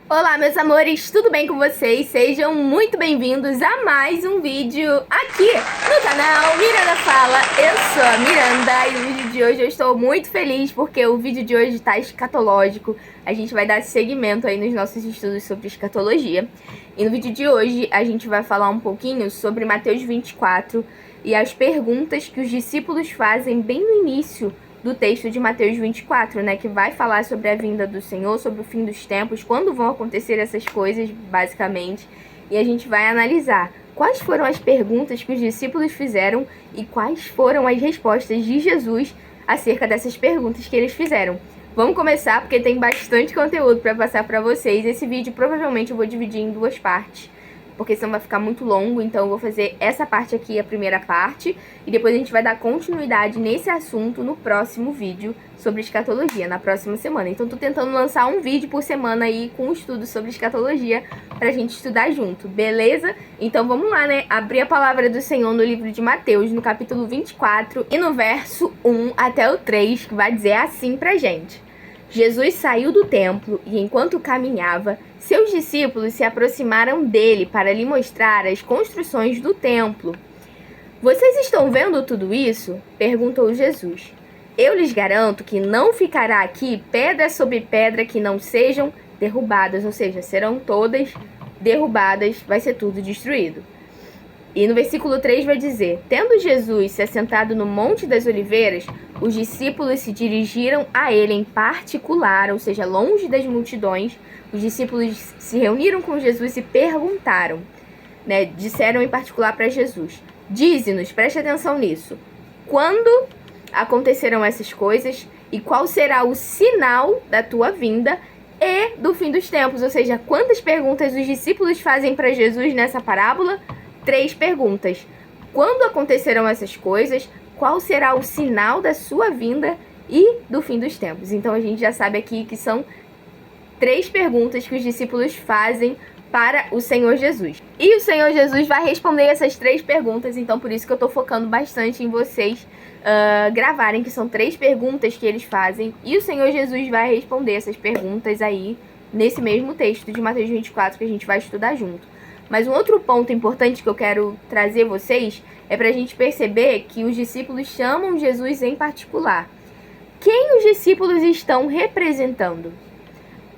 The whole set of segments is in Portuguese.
Olá, meus amores, tudo bem com vocês? Sejam muito bem-vindos a mais um vídeo aqui no canal Miranda Fala. Eu sou a Miranda e no vídeo de hoje eu estou muito feliz porque o vídeo de hoje está escatológico. A gente vai dar seguimento aí nos nossos estudos sobre escatologia. E no vídeo de hoje a gente vai falar um pouquinho sobre Mateus 24 e as perguntas que os discípulos fazem bem no início do texto de Mateus 24, né, que vai falar sobre a vinda do Senhor, sobre o fim dos tempos, quando vão acontecer essas coisas, basicamente, e a gente vai analisar quais foram as perguntas que os discípulos fizeram e quais foram as respostas de Jesus acerca dessas perguntas que eles fizeram. Vamos começar porque tem bastante conteúdo para passar para vocês. Esse vídeo provavelmente eu vou dividir em duas partes, porque senão vai ficar muito longo, então eu vou fazer essa parte aqui, a primeira parte, e depois a gente vai dar continuidade nesse assunto no próximo vídeo sobre escatologia, na próxima semana. Então tô tentando lançar um vídeo por semana aí com um estudo sobre escatologia pra gente estudar junto, beleza? Então vamos lá, né? Abrir a palavra do Senhor no livro de Mateus, no capítulo 24 e no verso 1 até o 3, que vai dizer assim pra gente. Jesus saiu do templo e, enquanto caminhava, seus discípulos se aproximaram dele para lhe mostrar as construções do templo. Vocês estão vendo tudo isso? Perguntou Jesus. Eu lhes garanto que não ficará aqui pedra sobre pedra que não sejam derrubadas, ou seja, serão todas derrubadas, vai ser tudo destruído. E no versículo 3 vai dizer: tendo Jesus se assentado no Monte das Oliveiras, os discípulos se dirigiram a ele em particular, ou seja, longe das multidões. Os discípulos se reuniram com Jesus e perguntaram, né, disseram em particular para Jesus: dize-nos, preste atenção nisso, quando acontecerão essas coisas e qual será o sinal da tua vinda e do fim dos tempos? Ou seja, quantas perguntas os discípulos fazem para Jesus nessa parábola? 3 perguntas. Quando acontecerão essas coisas? Qual será o sinal da sua vinda e do fim dos tempos? Então a gente já sabe aqui que são 3 perguntas que os discípulos fazem para o Senhor Jesus. E o Senhor Jesus vai responder essas 3 perguntas, então por isso que eu tô focando bastante em vocês gravarem, que são 3 perguntas que eles fazem, e o Senhor Jesus vai responder essas perguntas aí nesse mesmo texto de Mateus 24 que a gente vai estudar junto. Mas um outro ponto importante que eu quero trazer vocês é para a gente perceber que os discípulos chamam Jesus em particular. Quem os discípulos estão representando?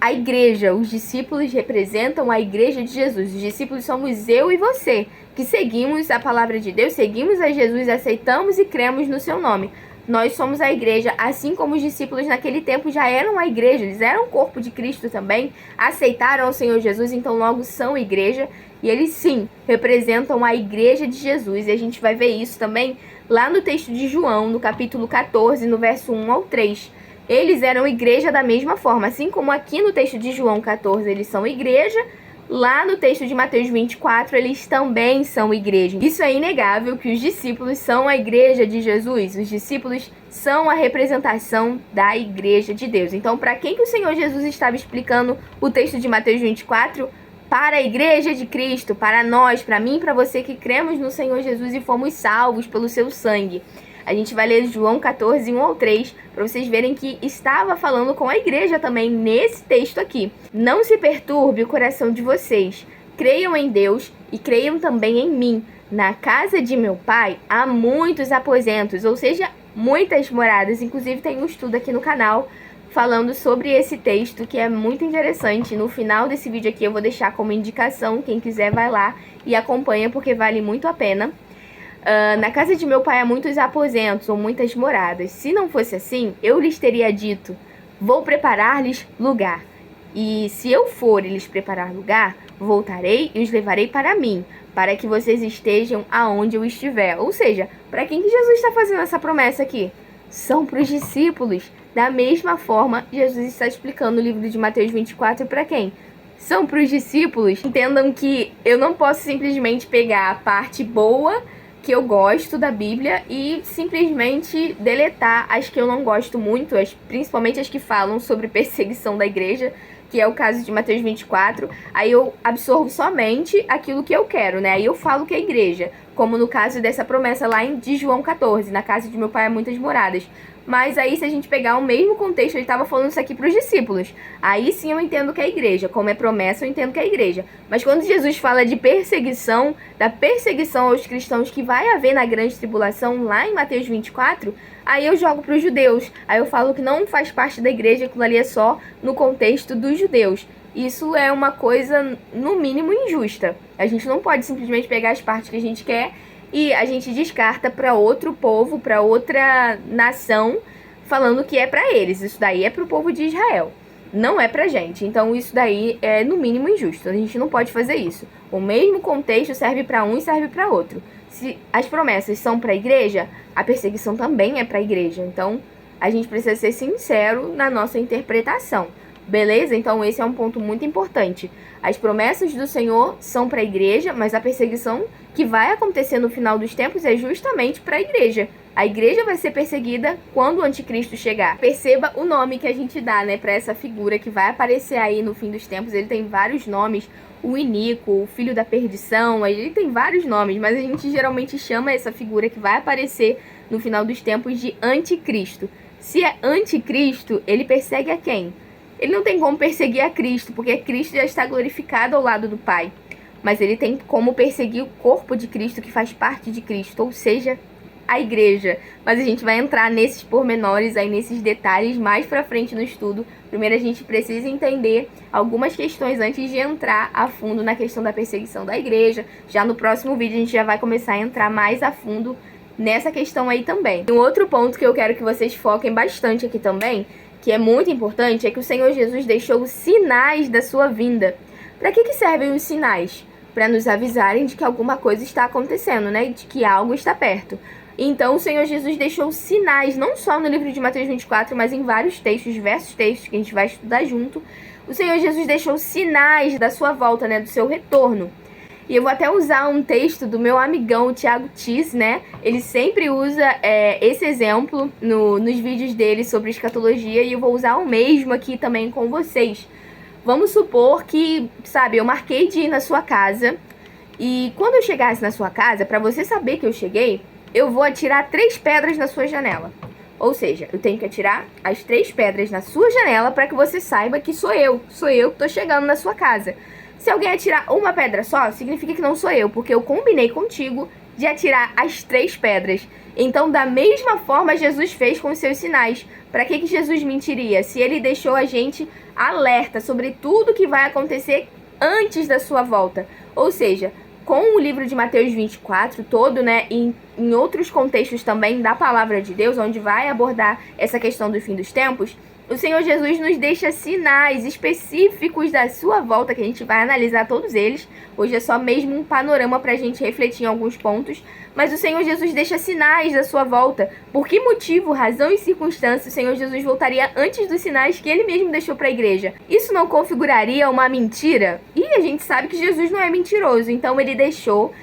A igreja. Os discípulos representam a igreja de Jesus. Os discípulos somos eu e você, que seguimos a palavra de Deus, seguimos a Jesus, aceitamos e cremos no seu nome. Nós somos a igreja, assim como os discípulos naquele tempo já eram a igreja, eles eram o corpo de Cristo também, aceitaram o Senhor Jesus, então logo são igreja, e eles sim, representam a igreja de Jesus, e a gente vai ver isso também lá no texto de João, no capítulo 14, no verso 1 ao 3. Eles eram igreja da mesma forma, assim como aqui no texto de João 14 eles são igreja, lá no texto de Mateus 24, eles também são igreja. Isso é inegável que os discípulos são a igreja de Jesus. Os discípulos são a representação da igreja de Deus. Então, para quem que o Senhor Jesus estava explicando o texto de Mateus 24? Para a igreja de Cristo, para nós, para mim e para você que cremos no Senhor Jesus e fomos salvos pelo seu sangue. A gente vai ler João 14, 1 ao 3, para vocês verem que estava falando com a igreja também nesse texto aqui. Não se perturbe o coração de vocês. Creiam em Deus e creiam também em mim. Na casa de meu pai há muitos aposentos, ou seja, muitas moradas. Inclusive tem um estudo aqui no canal falando sobre esse texto, que é muito interessante. No final desse vídeo aqui eu vou deixar como indicação. Quem quiser vai lá e acompanha, porque vale muito a pena. Na casa de meu pai há muitos aposentos ou muitas moradas. Se não fosse assim, eu lhes teria dito: vou preparar-lhes lugar. E se eu for e lhes preparar lugar, voltarei e os levarei para mim, para que vocês estejam aonde eu estiver. Ou seja, para quem que Jesus está fazendo essa promessa aqui? São para os discípulos. Da mesma forma, Jesus está explicando no livro de Mateus 24 para quem? São para os discípulos. Entendam que eu não posso simplesmente pegar a parte boa que eu gosto da Bíblia e simplesmente deletar as que eu não gosto muito, principalmente as que falam sobre perseguição da igreja, que é o caso de Mateus 24, aí eu absorvo somente aquilo que eu quero, né? Aí eu falo que é igreja, como no caso dessa promessa lá de João 14, na casa de meu pai há muitas moradas. Mas aí, se a gente pegar o mesmo contexto, ele estava falando isso aqui para os discípulos. Aí sim eu entendo que é a igreja. Como é promessa, eu entendo que é a igreja. Mas quando Jesus fala de perseguição, da perseguição aos cristãos que vai haver na grande tribulação, lá em Mateus 24, aí eu jogo para os judeus. Aí eu falo que não faz parte da igreja, aquilo ali é só no contexto dos judeus. Isso é uma coisa, no mínimo, injusta. A gente não pode simplesmente pegar as partes que a gente quer e a gente descarta para outro povo, para outra nação, falando que é para eles. Isso daí é para o povo de Israel, não é pra gente. Então isso daí é no mínimo injusto. A gente não pode fazer isso. O mesmo contexto serve para um e serve para outro. Se as promessas são para a igreja, a perseguição também é para a igreja. Então a gente precisa ser sincero na nossa interpretação. Beleza? Então esse é um ponto muito importante. As promessas do Senhor são para a igreja, mas a perseguição que vai acontecer no final dos tempos é justamente para a igreja. A igreja vai ser perseguida quando o anticristo chegar. Perceba o nome que a gente dá, né, para essa figura que vai aparecer aí no fim dos tempos. Ele tem vários nomes. O iníquo, o filho da perdição, ele tem vários nomes, mas a gente geralmente chama essa figura que vai aparecer no final dos tempos de anticristo. Se é anticristo, ele persegue a quem? Ele não tem como perseguir a Cristo, porque Cristo já está glorificado ao lado do Pai. Mas ele tem como perseguir o corpo de Cristo, que faz parte de Cristo, ou seja, a igreja. Mas a gente vai entrar nesses pormenores, aí nesses detalhes mais pra frente no estudo. Primeiro a gente precisa entender algumas questões antes de entrar a fundo na questão da perseguição da igreja. Já no próximo vídeo a gente já vai começar a entrar mais a fundo nessa questão aí também. Um outro ponto que eu quero que vocês foquem bastante aqui também, que é muito importante, é que o Senhor Jesus deixou sinais da sua vinda. Para que servem os sinais? Para nos avisarem de que alguma coisa está acontecendo, né? De que algo está perto. Então o Senhor Jesus deixou sinais, não só no livro de Mateus 24, mas em vários textos, diversos textos que a gente vai estudar junto. O Senhor Jesus deixou sinais da sua volta, né? Do seu retorno. E eu vou até usar um texto do meu amigão, o Thiago Tis, né? Ele sempre usa esse exemplo nos vídeos dele sobre escatologia e eu vou usar o mesmo aqui também com vocês. Vamos supor que, sabe, eu marquei de ir na sua casa e quando eu chegasse na sua casa, para você saber que eu cheguei, eu vou atirar 3 pedras na sua janela. Ou seja, eu tenho que atirar as 3 pedras na sua janela para que você saiba que sou eu que tô chegando na sua casa. Se alguém atirar uma pedra só, significa que não sou eu, porque eu combinei contigo de atirar as 3 pedras. Então, da mesma forma, Jesus fez com os seus sinais. Para que Jesus mentiria? Se ele deixou a gente alerta sobre tudo que vai acontecer antes da sua volta. Ou seja, com o livro de Mateus 24 todo, né, em outros contextos também da palavra de Deus, onde vai abordar essa questão do fim dos tempos, o Senhor Jesus nos deixa sinais específicos da sua volta, que a gente vai analisar todos eles. Hoje é só mesmo um panorama para a gente refletir em alguns pontos. Mas o Senhor Jesus deixa sinais da sua volta. Por que motivo, razão e circunstância o Senhor Jesus voltaria antes dos sinais que ele mesmo deixou para a igreja? Isso não configuraria uma mentira? E a gente sabe que Jesus não é mentiroso, então ele deixou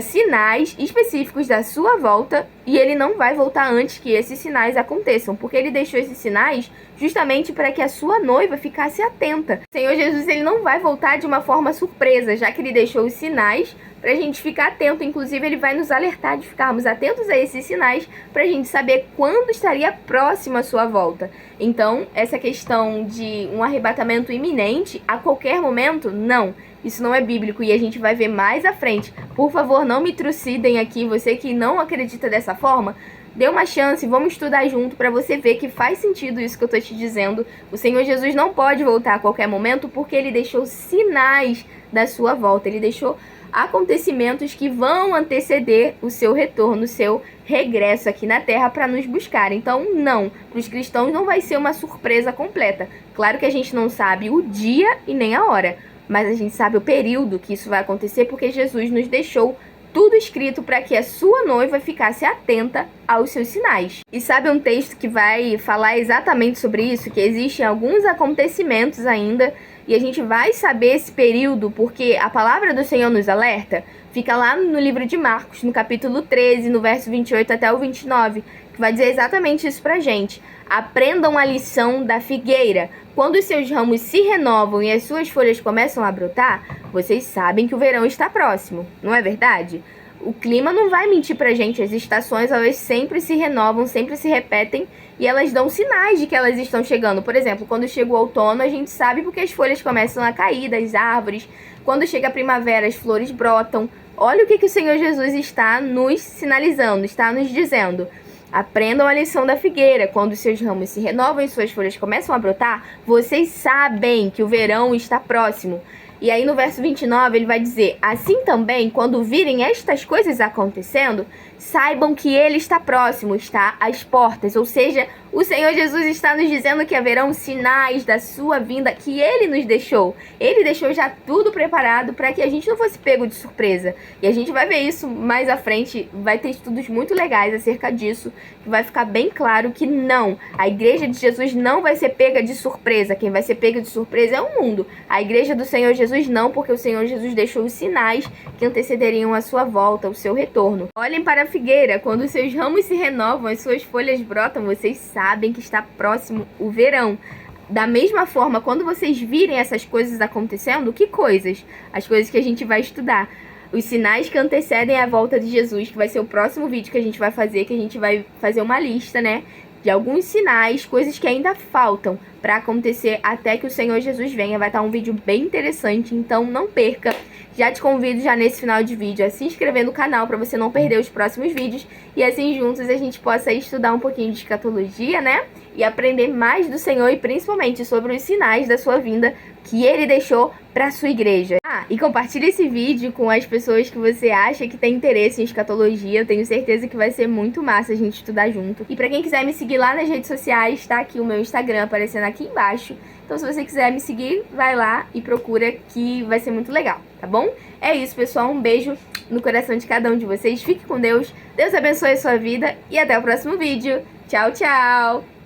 sinais específicos da sua volta e ele não vai voltar antes que esses sinais aconteçam, porque ele deixou esses sinais justamente para que a sua noiva ficasse atenta. O Senhor Jesus, ele não vai voltar de uma forma surpresa, já que ele deixou os sinais para a gente ficar atento. Inclusive, ele vai nos alertar de ficarmos atentos a esses sinais para a gente saber quando estaria próxima a sua volta. Então, essa questão de um arrebatamento iminente a qualquer momento, não. Isso não é bíblico e a gente vai ver mais à frente. Por favor, não me trucidem aqui. Você que não acredita dessa forma, dê uma chance, vamos estudar junto para você ver que faz sentido isso que eu tô te dizendo. O Senhor Jesus não pode voltar a qualquer momento porque ele deixou sinais da sua volta. Ele deixou acontecimentos que vão anteceder o seu retorno, o seu regresso aqui na Terra para nos buscar. Então, não, para os cristãos não vai ser uma surpresa completa. Claro que a gente não sabe o dia e nem a hora, mas a gente sabe o período que isso vai acontecer porque Jesus nos deixou tudo escrito para que a sua noiva ficasse atenta aos seus sinais. E sabe um texto que vai falar exatamente sobre isso? Que existem alguns acontecimentos ainda e a gente vai saber esse período porque a palavra do Senhor nos alerta. Fica lá no livro de Marcos, no capítulo 13, no verso 28 até o 29, que vai dizer exatamente isso pra gente. Aprendam a lição da figueira. Quando os seus ramos se renovam e as suas folhas começam a brotar, vocês sabem que o verão está próximo, não é verdade? O clima não vai mentir pra gente, as estações elas sempre se renovam, sempre se repetem e elas dão sinais de que elas estão chegando. Por exemplo, quando chega o outono a gente sabe porque as folhas começam a cair das árvores, quando chega a primavera as flores brotam. Olha o que o Senhor Jesus está nos sinalizando, está nos dizendo. Aprendam a lição da figueira, quando seus ramos se renovam e suas folhas começam a brotar, vocês sabem que o verão está próximo. E aí no verso 29 ele vai dizer, assim também, quando virem estas coisas acontecendo, saibam que ele está próximo, está às portas. Ou seja, o Senhor Jesus está nos dizendo que haverão sinais da sua vinda que ele nos deixou. Ele deixou já tudo preparado para que a gente não fosse pego de surpresa. E a gente vai ver isso mais à frente, vai ter estudos muito legais acerca disso, que vai ficar bem claro que não, a igreja de Jesus não vai ser pega de surpresa. Quem vai ser pega de surpresa é o mundo. A igreja do Senhor Jesus não, porque o Senhor Jesus deixou os sinais que antecederiam a sua volta, o seu retorno. Olhem para a figueira, quando os seus ramos se renovam, as suas folhas brotam, vocês sabem que está próximo o verão. Da mesma forma, quando vocês virem essas coisas acontecendo, que coisas? As coisas que a gente vai estudar. Os sinais que antecedem a volta de Jesus, que vai ser o próximo vídeo que a gente vai fazer, que a gente vai fazer uma lista, né? De alguns sinais, coisas que ainda faltam para acontecer até que o Senhor Jesus venha. Vai estar um vídeo bem interessante, então não perca. Já te convido já nesse final de vídeo a se inscrever no canal para você não perder os próximos vídeos. E assim juntos a gente possa estudar um pouquinho de escatologia, né? E aprender mais do Senhor e principalmente sobre os sinais da sua vinda que Ele deixou para a sua igreja. E compartilhe esse vídeo com as pessoas que você acha que tem interesse em escatologia. Eu tenho certeza que vai ser muito massa a gente estudar junto. E para quem quiser me seguir lá nas redes sociais, tá aqui o meu Instagram aparecendo aqui embaixo. Então se você quiser me seguir, vai lá e procura que vai ser muito legal, tá bom? É isso, pessoal. Um beijo no coração de cada um de vocês. Fique com Deus. Deus abençoe a sua vida e até o próximo vídeo. Tchau, tchau!